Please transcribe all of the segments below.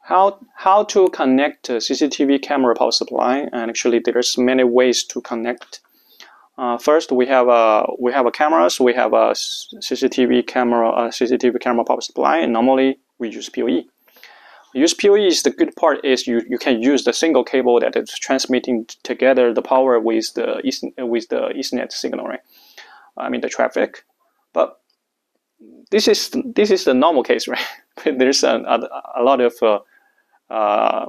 How to connect a CCTV camera power supply? And actually, there's many ways to connect. First, we have a cameras. We have a CCTV camera power supply, and normally we use PoE. Use PoE is the good part is you can use the single cable that is transmitting together the power with the Ethernet signal, right? I mean the traffic, but this is the normal case, right? There's a lot of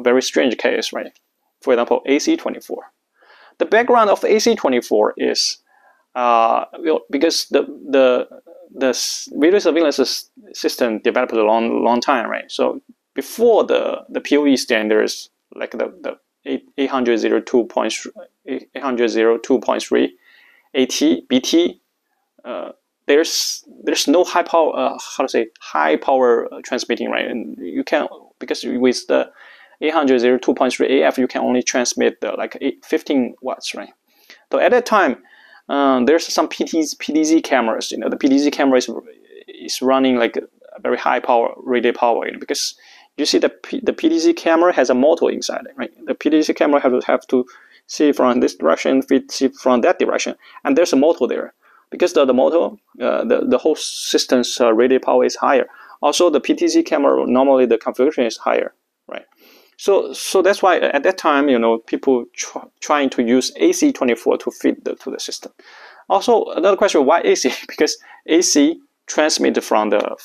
very strange case, right? For example, AC24. The background of AC24 is because the video surveillance system developed a long time, right? So before the PoE standards, like the 802.3 AT BT, there's no high power high power transmitting, right? And you can, because with the 802.3 AF you can only transmit like 15 watts, right? So at that time there's some PDZ cameras. You know, the PDZ camera is running like a very high power rated power, you know, because you see the PDZ camera has a motor inside it, right? The PDZ camera have to see from this direction, see from that direction, and there's a motor there. Because the motor, the whole system's rated power is higher. Also, the PTZ camera, normally the configuration is higher, right? So that's why at that time, you know, people trying to use AC24 to feed to the system. Also, another question: why AC? Because AC transmit from your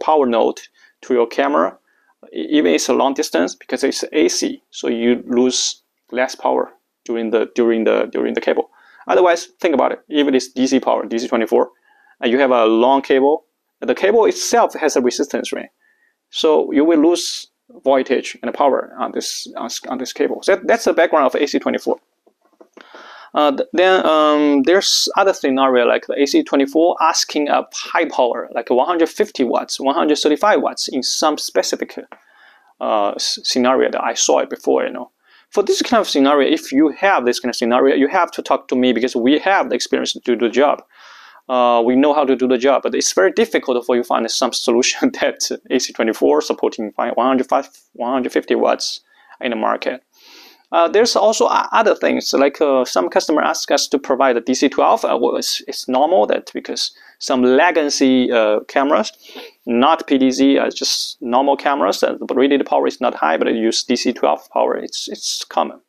power node to your camera, even it's a long distance, because it's AC, so you lose less power during the cable. Otherwise, think about it. Even it's DC power, DC24, and you have a long cable, the cable itself has a resistance, right? So you will lose voltage and power on this cable. So that's the background of AC24. Then there's other scenario like the AC24 asking a high power, like 150 watts, 135 watts in some specific scenario that I saw it before, you know. For this kind of scenario, if you have this kind of scenario, you have to talk to me because we have the experience to do the job. We know how to do the job, but it's very difficult for you to find some solution that AC24 supporting 150 watts in the market. There's also other things, like some customer ask us to provide a DC12. Well, it's normal that because some legacy cameras, not PDZ, just normal cameras, the rated power is not high, but it use DC12 power. It's common.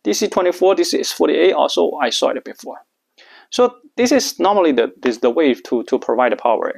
DC24, DC48, also I saw it before. So this is normally the way to provide the power.